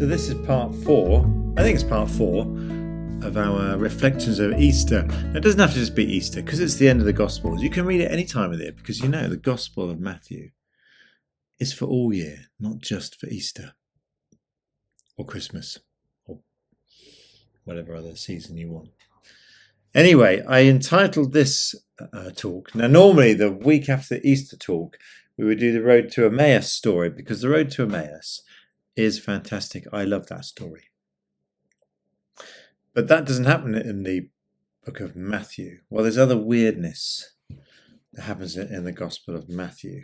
So this is part 4, I think it's part 4 of our reflections of Easter. Now, it doesn't have to just be Easter, because it's the end of the Gospels. You can read it any time of the year, because you know the Gospel of Matthew is for all year, not just for Easter or Christmas or whatever other season you want. Anyway, I entitled this talk. Now, normally the week after the Easter talk, we would do the Road to Emmaus story, because the Road to Emmaus is fantastic. I love that story. But that doesn't happen in the book of Matthew. Well, there's other weirdness that happens in the Gospel of Matthew.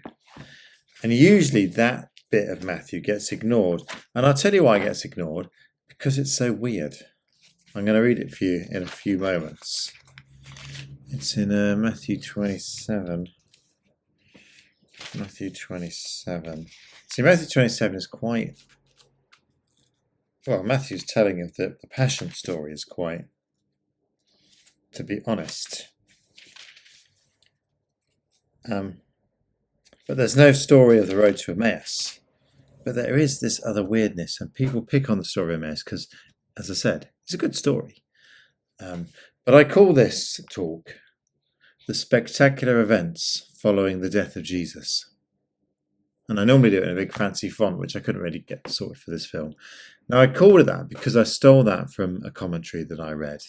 And usually that bit of Matthew gets ignored. And I'll tell you why it gets ignored, because it's so weird. I'm going to read it for you in a few moments. It's in Matthew 27. Matthew 27. See, Matthew 27 is quite... Well, Matthew's telling of the Passion story is quite, to be honest. But there's no story of the road to Emmaus. But there is this other weirdness, and people pick on the story of Emmaus because, as I said, it's a good story. But I call this talk the spectacular events following the death of Jesus. And I normally do it in a big fancy font, which I couldn't really get sorted for this film. Now, I called it that because I stole that from a commentary that I read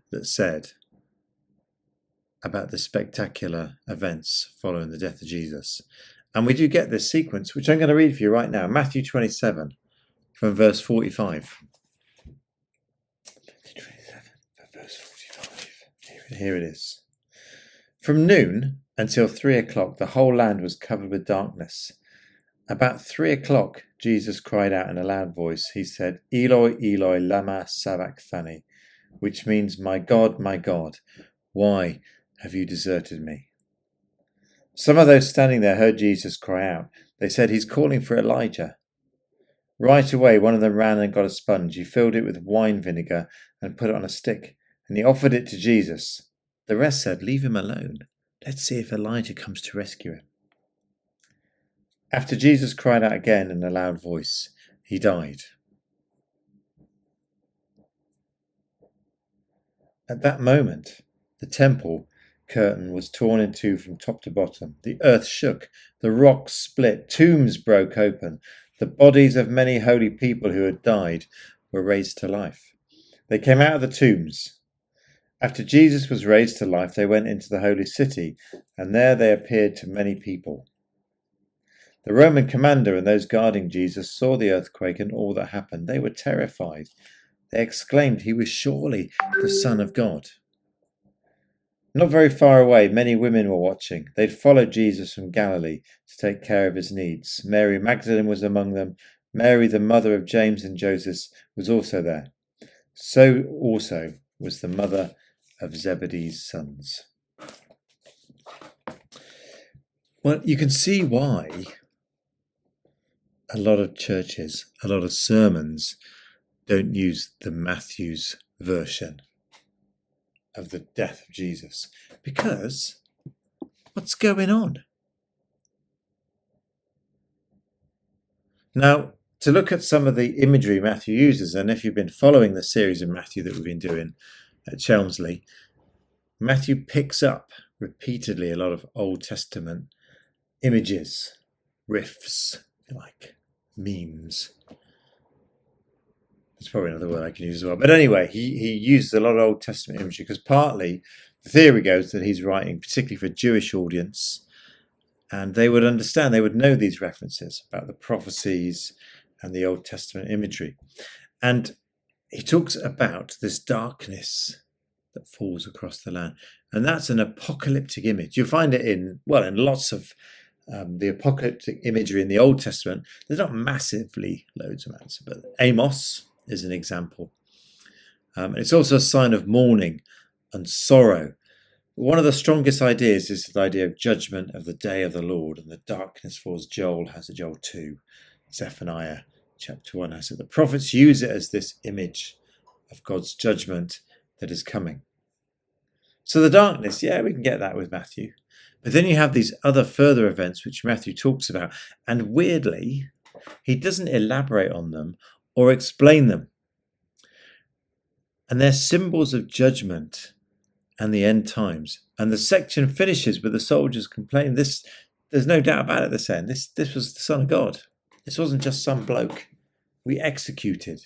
that said about the spectacular events following the death of Jesus. And we do get this sequence, which I'm going to read for you right now. Matthew 27 from verse 45. Matthew 27 from verse 45. Here it is. From noon until 3 o'clock, the whole land was covered with darkness. About 3 o'clock, Jesus cried out in a loud voice. He said, Eloi, Eloi, lama sabachthani, which means, my God, why have you deserted me? Some of those standing there heard Jesus cry out. They said, he's calling for Elijah. Right away, one of them ran and got a sponge. He filled it with wine vinegar and put it on a stick, and he offered it to Jesus. The rest said, leave him alone. Let's see if Elijah comes to rescue him. After Jesus cried out again in a loud voice, he died. At that moment, the temple curtain was torn in two from top to bottom. The earth shook, the rocks split, tombs broke open. The bodies of many holy people who had died were raised to life. They came out of the tombs. After Jesus was raised to life, they went into the holy city, and there they appeared to many people. The Roman commander and those guarding Jesus saw the earthquake and all that happened. They were terrified. They exclaimed, he was surely the Son of God. Not very far away, many women were watching. They'd followed Jesus from Galilee to take care of his needs. Mary Magdalene was among them. Mary, the mother of James and Joseph, was also there. So also was the mother of Zebedee's sons. Well, you can see why a lot of churches, a lot of sermons don't use the Matthew's version of the death of Jesus. Because what's going on? Now, to look at some of the imagery Matthew uses, and if you've been following the series in Matthew that we've been doing at Chelmsley, Matthew picks up repeatedly a lot of Old Testament images, riffs, like memes. There's probably another word I can use as well. But anyway, he uses a lot of Old Testament imagery because partly the theory goes that he's writing particularly for a Jewish audience, and they would understand, they would know these references about the prophecies and the Old Testament imagery. And he talks about this darkness that falls across the land. And that's an apocalyptic image. You'll find it in lots of the apocalyptic imagery in the Old Testament. There's not massively loads of amounts, but Amos is an example. It's also a sign of mourning and sorrow. One of the strongest ideas is the idea of judgment of the day of the Lord, and the darkness falls. Joel has it, Joel 2, Zephaniah chapter 1 has it. The prophets use it as this image of God's judgment that is coming. So the darkness, yeah, we can get that with Matthew. But then you have these other further events which Matthew talks about, and weirdly, he doesn't elaborate on them or explain them. And they're symbols of judgment and the end times. And the section finishes with the soldiers complaining. There's no doubt about it, they're saying, this was the Son of God. This wasn't just some bloke we executed.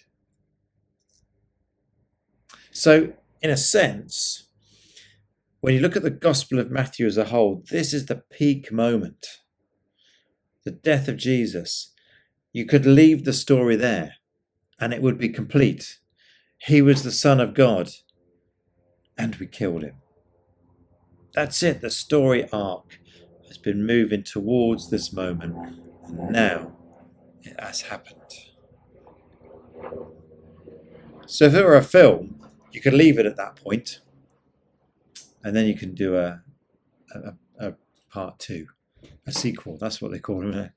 So, in a sense, when you look at the Gospel of Matthew as a whole, this is the peak moment. The death of Jesus. You could leave the story there and it would be complete. He was the Son of God and we killed him. That's it. The story arc has been moving towards this moment and now it has happened. So if it were a film, you could leave it at that point and then you can do a part 2, a sequel. That's what they call them, isn't it?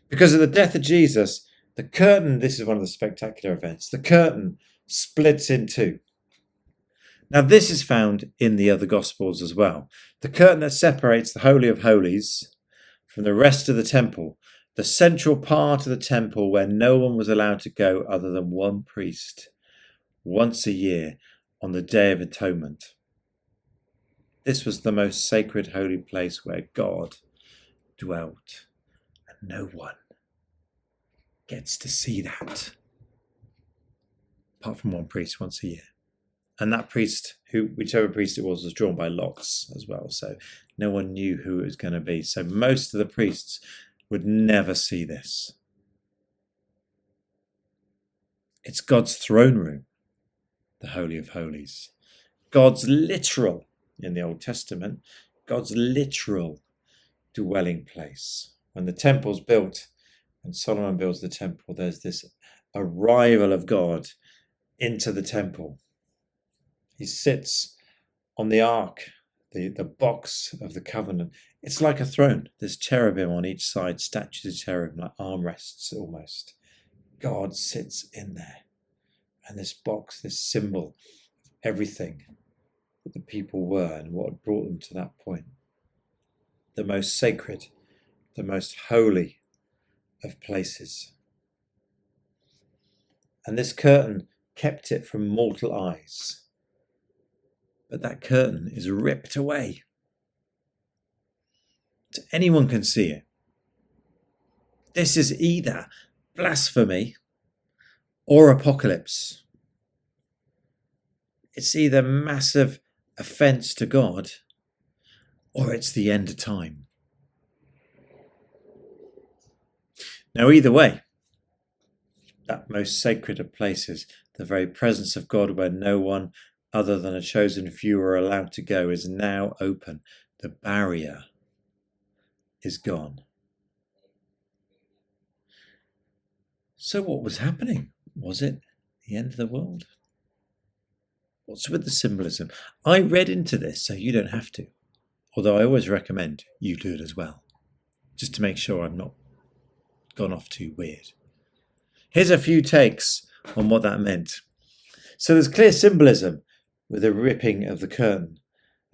Because of the death of Jesus, the curtain, this is one of the spectacular events, the curtain splits in two. Now, this is found in the other Gospels as well. The curtain that separates the Holy of Holies from the rest of the temple, the central part of the temple where no one was allowed to go other than one priest once a year on the Day of Atonement. This was the most sacred holy place where God dwelt, and no one gets to see that apart from one priest once a year. And that priest, whichever priest it was drawn by lots as well. So no one knew who it was going to be. So most of the priests would never see this. It's God's throne room, the Holy of Holies. God's literal, in the Old Testament, God's literal dwelling place. When the temple's built, when Solomon builds the temple, there's this arrival of God into the temple. He sits on the ark, the box of the covenant. It's like a throne. There's cherubim on each side, statues of cherubim, like armrests almost. God sits in there. And this box, this symbol of everything that the people were and what had brought them to that point. The most sacred, the most holy of places. And this curtain kept it from mortal eyes. But that curtain is ripped away. So anyone can see it. This is either blasphemy or apocalypse. It's either massive offence to God or it's the end of time. Now, either way, that most sacred of places, the very presence of God where no one other than a chosen few are allowed to go, is now open. The barrier is gone. So what was happening? Was it the end of the world? What's with the symbolism? I read into this, so you don't have to. Although I always recommend you do it as well, just to make sure I'm not gone off too weird. Here's a few takes on what that meant. So there's clear symbolism with the ripping of the curtain,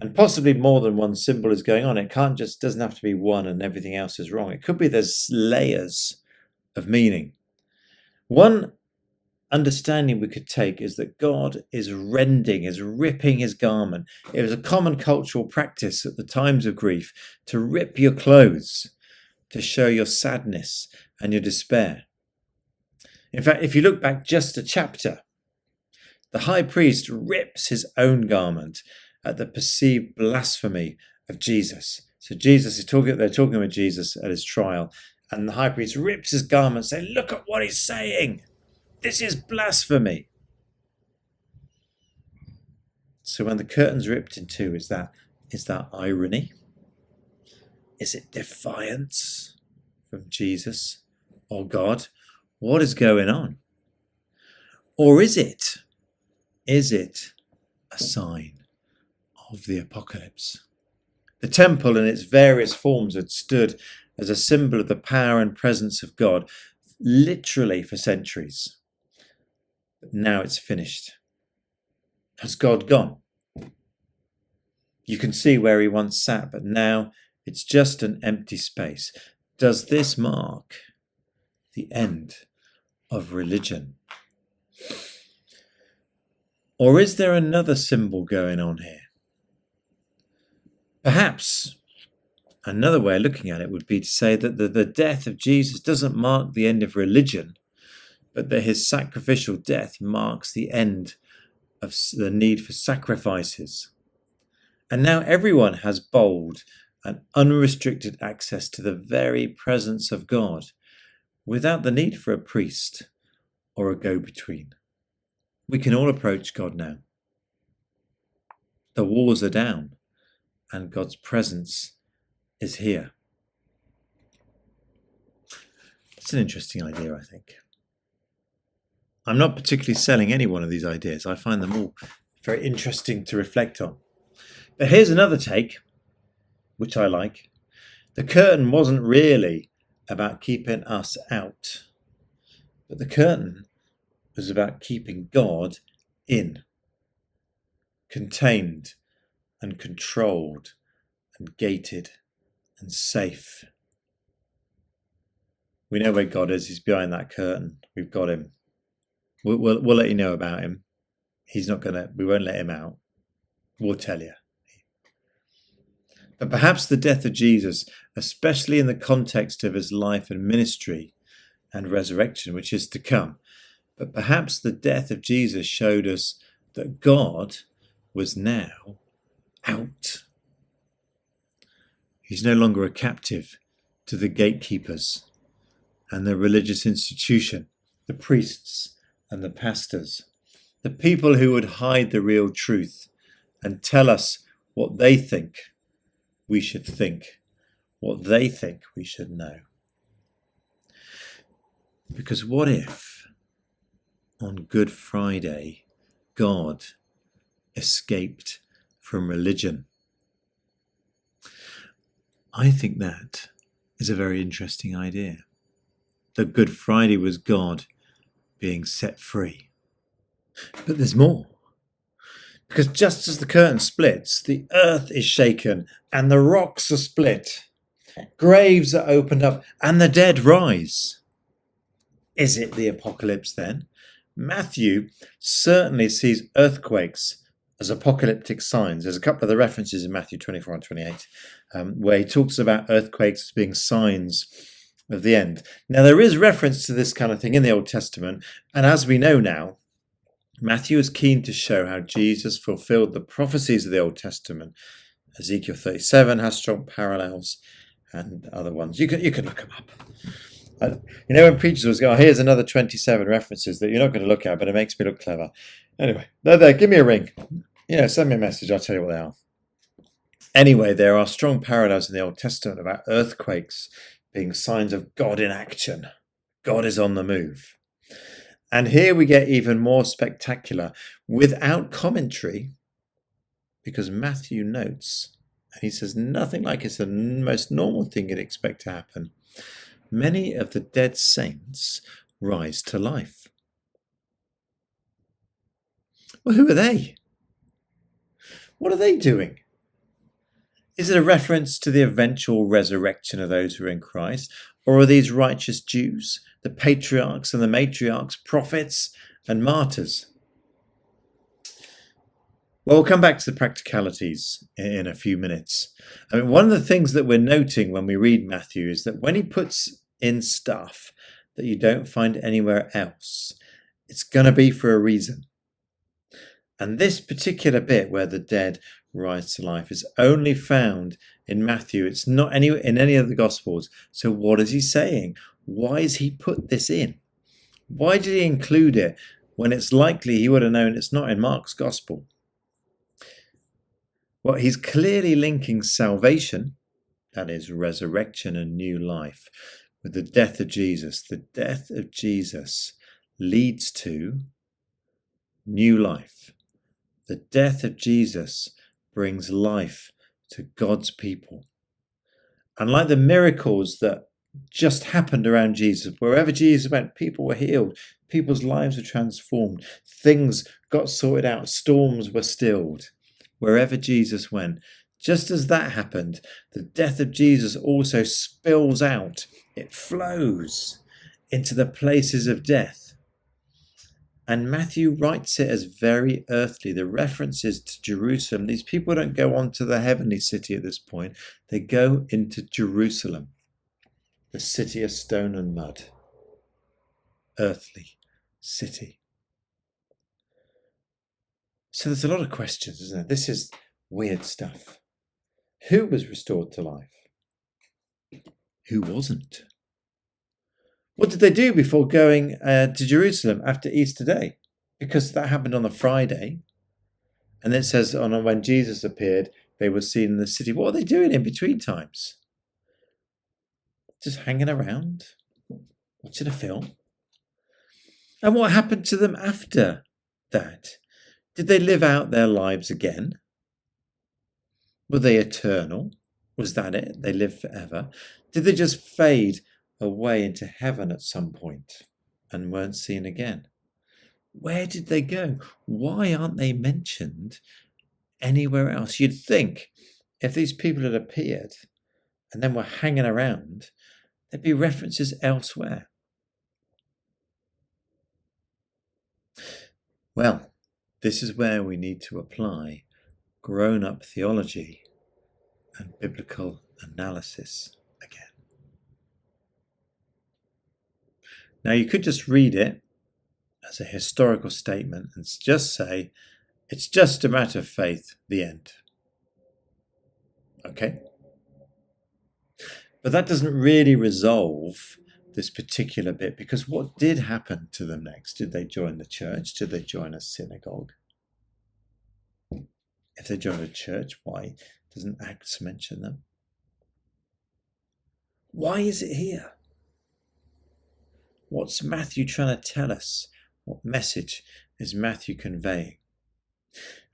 and possibly more than one symbol is going on. It doesn't have to be one and everything else is wrong. It could be there's layers of meaning. One understanding we could take is that God is ripping his garment. It was a common cultural practice at the times of grief to rip your clothes to show your sadness and your despair. In fact, if you look back just a chapter, the high priest rips his own garment at the perceived blasphemy of Jesus. So they're talking with Jesus at his trial, and the high priest rips his garment saying, "Look at what he's saying. This is blasphemy." So when the curtain's ripped in two, is that irony? Is it defiance from Jesus or God? What is going on? Or is it a sign of the apocalypse? The temple in its various forms had stood as a symbol of the power and presence of God, literally for centuries. But now it's finished. Has God gone? You can see where he once sat, but now it's just an empty space. Does this mark the end of religion? Or is there another symbol going on here? Perhaps another way of looking at it would be to say that the death of Jesus doesn't mark the end of religion, but that his sacrificial death marks the end of the need for sacrifices. And now everyone has bold and unrestricted access to the very presence of God without the need for a priest or a go-between. We can all approach God now. The walls are down and God's presence is here. It's an interesting idea, I think. I'm not particularly selling any one of these ideas. I find them all very interesting to reflect on. But here's another take, which I like. The curtain wasn't really about keeping us out, but the curtain was about keeping God in, contained and controlled and gated and safe. We know where God is. He's behind that curtain. We've got him. We'll let you know about him. He's not gonna. We won't let him out. We'll tell you. But perhaps the death of Jesus, especially in the context of his life and ministry and resurrection, which is to come, but perhaps the death of Jesus showed us that God was now out. He's no longer a captive to the gatekeepers and the religious institution, the priests and the pastors, the people who would hide the real truth and tell us what they think we should think, what they think we should know. Because what if on Good Friday God escaped from religion? I think that is a very interesting idea. That Good Friday was God being set free. But there's more. Because just as the curtain splits, the earth is shaken and the rocks are split. Graves are opened up and the dead rise. Is it the apocalypse then? Matthew certainly sees earthquakes as apocalyptic signs. There's a couple of the references in Matthew 24 and 28 where he talks about earthquakes as being signs of the end. Now, there is reference to this kind of thing in the Old Testament, and as we know now, Matthew is keen to show how Jesus fulfilled the prophecies of the Old Testament. Ezekiel 37 has strong parallels, and other ones. You can look them up. When preachers always go, oh, here's another 27 references that you're not going to look at, but it makes me look clever. Anyway, there, give me a ring. Send me a message. I'll tell you what they are. Anyway, there are strong parallels in the Old Testament about earthquakes being signs of God in action. God is on the move. And here we get even more spectacular without commentary, because Matthew notes, and he says nothing like it's the most normal thing you'd expect to happen. Many of the dead saints rise to life. Well, who are they? What are they doing? Is it a reference to the eventual resurrection of those who are in Christ? Or are these righteous Jews, the patriarchs and the matriarchs, prophets and martyrs? Well, we'll come back to the practicalities in a few minutes. I mean, one of the things that we're noting when we read Matthew is that when he puts in stuff that you don't find anywhere else, it's going to be for a reason. And this particular bit where the dead rise to life is only found in Matthew. It's not in any of the Gospels. So what is he saying? Why has he put this in? Why did he include it when it's likely he would have known it's not in Mark's Gospel? Well, he's clearly linking salvation, that is resurrection and new life, with the death of Jesus. The death of Jesus leads to new life. The death of Jesus brings life to God's people. And like the miracles that just happened around Jesus, wherever Jesus went, people were healed, people's lives were transformed, things got sorted out, storms were stilled. Wherever Jesus went, just as that happened, the death of Jesus also spills out. It flows into the places of death. And Matthew writes it as very earthly. The references to Jerusalem, these people don't go on to the heavenly city at this point. They go into Jerusalem, the city of stone and mud. Earthly city. So there's a lot of questions, isn't there? This is weird stuff. Who was restored to life? Who wasn't? What did they do before going to Jerusalem after Easter Day? Because that happened on a Friday. And it says on when Jesus appeared, they were seen in the city. What are they doing in between times? Just hanging around, watching a film. And what happened to them after that? Did they live out their lives again? Were they eternal? Was that it? They lived forever? Did they just fade away into heaven at some point and weren't seen again? Where did they go? Why aren't they mentioned anywhere else? You'd think if these people had appeared and then were hanging around, there'd be references elsewhere. Well, this is where we need to apply grown-up theology and biblical analysis again. Now, you could just read it as a historical statement and just say, it's just a matter of faith, the end. Okay? But that doesn't really resolve this particular bit, because what did happen to them next? Did they join the church? Did they join a synagogue? If they joined a church, why doesn't Acts mention them? Why is it here? What's Matthew trying to tell us? What message is Matthew conveying?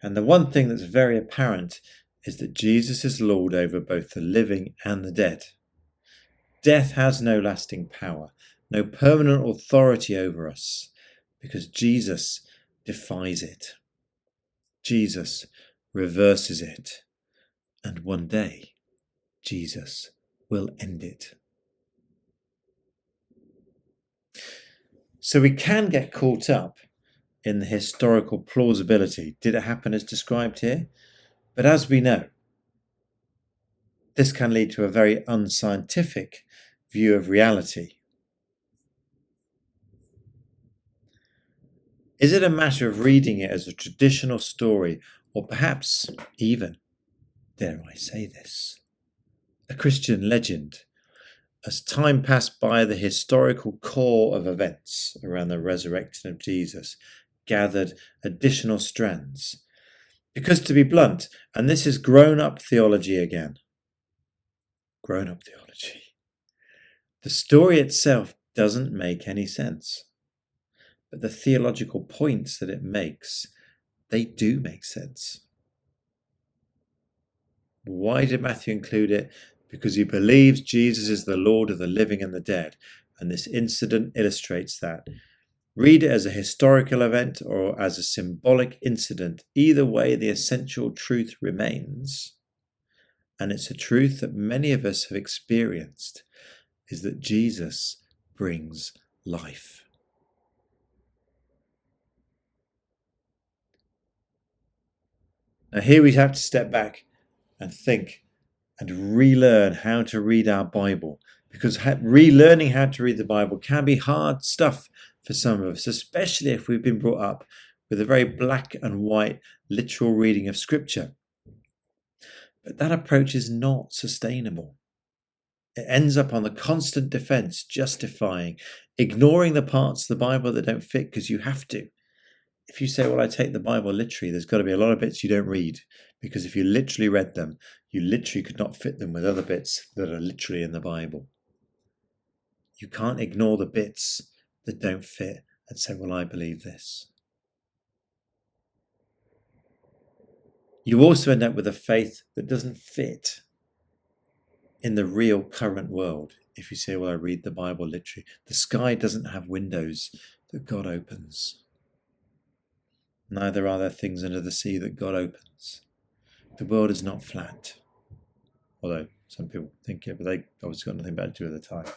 And the one thing that's very apparent is that Jesus is Lord over both the living and the dead. Death has no lasting power, no permanent authority over us, because Jesus defies it. Jesus reverses it. And one day, Jesus will end it. So we can get caught up in the historical plausibility. Did it happen as described here? But as we know, this can lead to a very unscientific view of reality. Is it a matter of reading it as a traditional story, or perhaps even, dare I say this, a Christian legend? As time passed by, the historical core of events around the resurrection of Jesus gathered additional strands. Because, to be blunt, and this is grown-up theology again, grown-up theology, the story itself doesn't make any sense. But the theological points that it makes, they do make sense. Why did Matthew include it? Because he believes Jesus is the Lord of the living and the dead. And this incident illustrates that. Read it as a historical event or as a symbolic incident. Either way, the essential truth remains. And it's a truth that many of us have experienced, is that Jesus brings life. Now here we have to step back and think and relearn how to read our Bible, because relearning how to read the Bible can be hard stuff for some of us, especially if we've been brought up with a very black and white literal reading of Scripture. But that approach is not sustainable. It ends up on the constant defense, justifying, ignoring the parts of the Bible that don't fit because you have to. If you say, well, I take the Bible literally, there's got to be a lot of bits you don't read, because if you literally read them, you literally could not fit them with other bits that are literally in the Bible. You can't ignore the bits that don't fit and say, well, I believe this. You also end up with a faith that doesn't fit in the real current world. If you say, well, I read the Bible literally, the sky doesn't have windows that God opens. Neither are there things under the sea that God opens. The world is not flat. Although some people think it, but they obviously got nothing better to do at the time.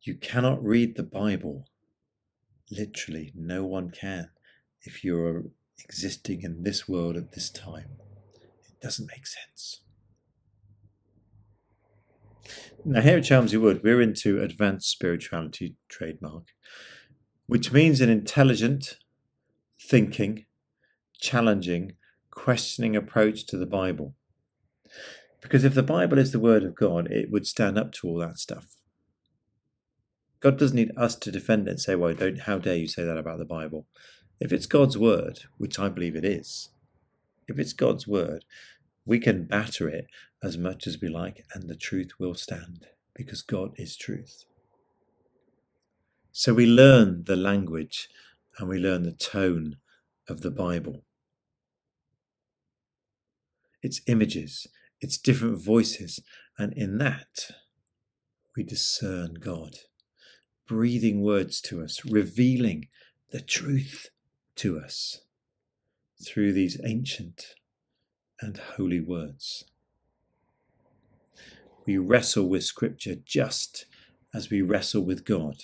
You cannot read the Bible. Literally, no one can if you're existing in this world at this time. It doesn't make sense. Now, here at Chelmsford Wood, we're into advanced spirituality trademark, which means an intelligent, thinking, challenging, questioning approach to the Bible. Because if the Bible is the Word of God, it would stand up to all that stuff. God doesn't need us to defend it and say, well, how dare you say that about the Bible? If it's God's Word, which I believe it is, if it's God's Word, we can batter it as much as we like, and the truth will stand, because God is truth. So we learn the language and we learn the tone of the Bible. It's images, it's different voices, and in that we discern God, breathing words to us, revealing the truth to us through these ancient and holy words. We wrestle with Scripture just as we wrestle with God,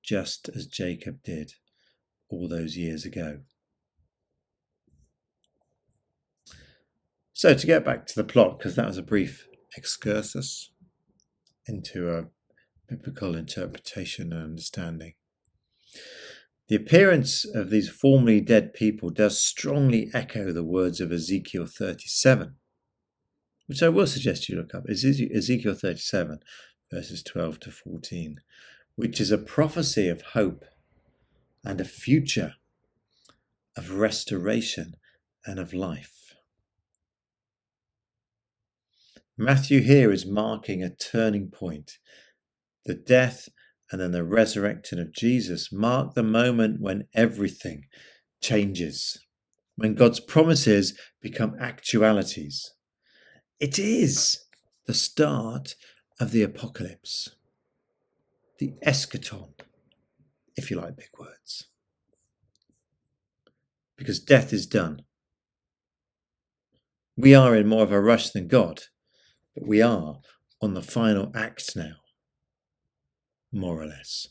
just as Jacob did all those years ago. So to get back to the plot, because that was a brief excursus into a biblical interpretation and understanding. The appearance of these formerly dead people does strongly echo the words of Ezekiel 37, which I will suggest you look up. Ezekiel 37, verses 12 to 14, which is a prophecy of hope and a future of restoration and of life. Matthew here is marking a turning point. The death and then the resurrection of Jesus mark the moment when everything changes, when God's promises become actualities. It is the start of the apocalypse, the eschaton, if you like big words. Because death is done. We are in more of a rush than God, but we are on the final act now, more or less.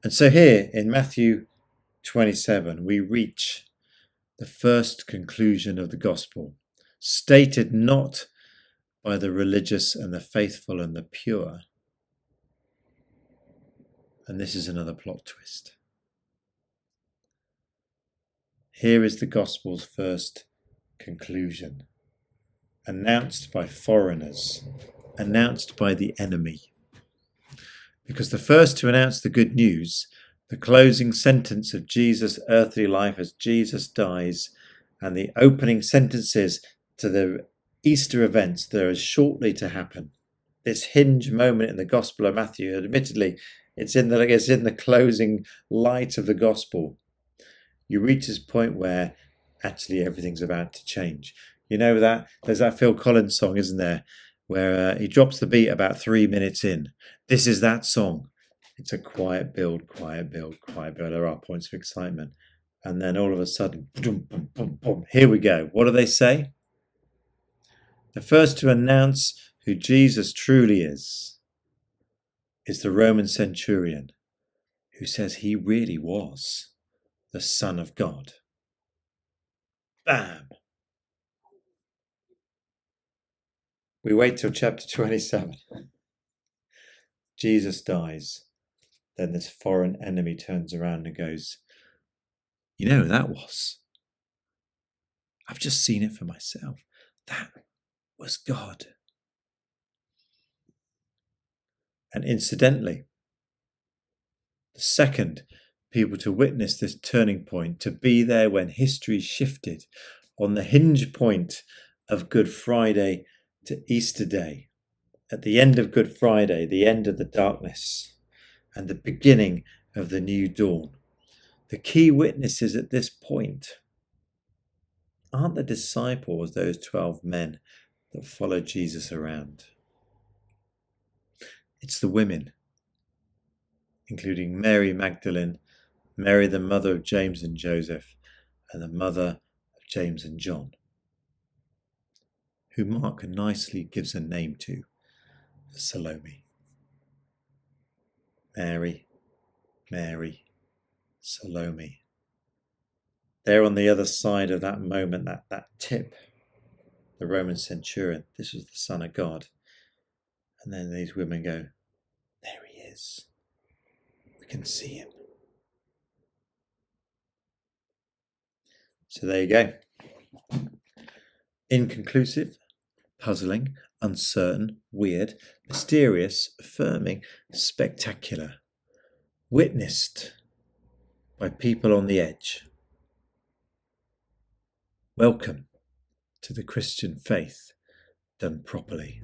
And so here in Matthew 27, we reach the first conclusion of the gospel, stated not by the religious and the faithful and the pure. And this is another plot twist. Here is the gospel's first conclusion, announced by foreigners, announced by the enemy. Because the first to announce the good news, the closing sentence of Jesus' earthly life as Jesus dies, and the opening sentences to the Easter events that are shortly to happen. This hinge moment in the Gospel of Matthew, admittedly, it's in the closing light of the Gospel. You reach this point where actually everything's about to change. You know that there's that Phil Collins song, isn't there, where he drops the beat about 3 minutes in. This is that song. It's a quiet build, quiet build, quiet build. There are points of excitement. And then all of a sudden, boom, boom, boom, boom, here we go. What do they say? The first to announce who Jesus truly is the Roman centurion, who says he really was the Son of God. Bam! We wait till chapter 27. Jesus dies. Then this foreign enemy turns around and goes, you know who that was? I've just seen it for myself. That was God. And incidentally, the second people to witness this turning point, to be there when history shifted on the hinge point of Good Friday to Easter Day, at the end of Good Friday, the end of the darkness and the beginning of the new dawn. The key witnesses at this point aren't the disciples, those 12 men that followed Jesus around. It's the women, including Mary Magdalene, Mary the mother of James and Joseph, and the mother of James and John, who Mark nicely gives a name to, Salome. Mary, Mary, Salome. There on the other side of that moment, that tip, the Roman centurion, this was the Son of God. And then these women go, there he is. We can see him. So there you go. Inconclusive, puzzling, uncertain, weird, mysterious, affirming, spectacular. Witnessed by people on the edge. Welcome to the Christian faith done properly.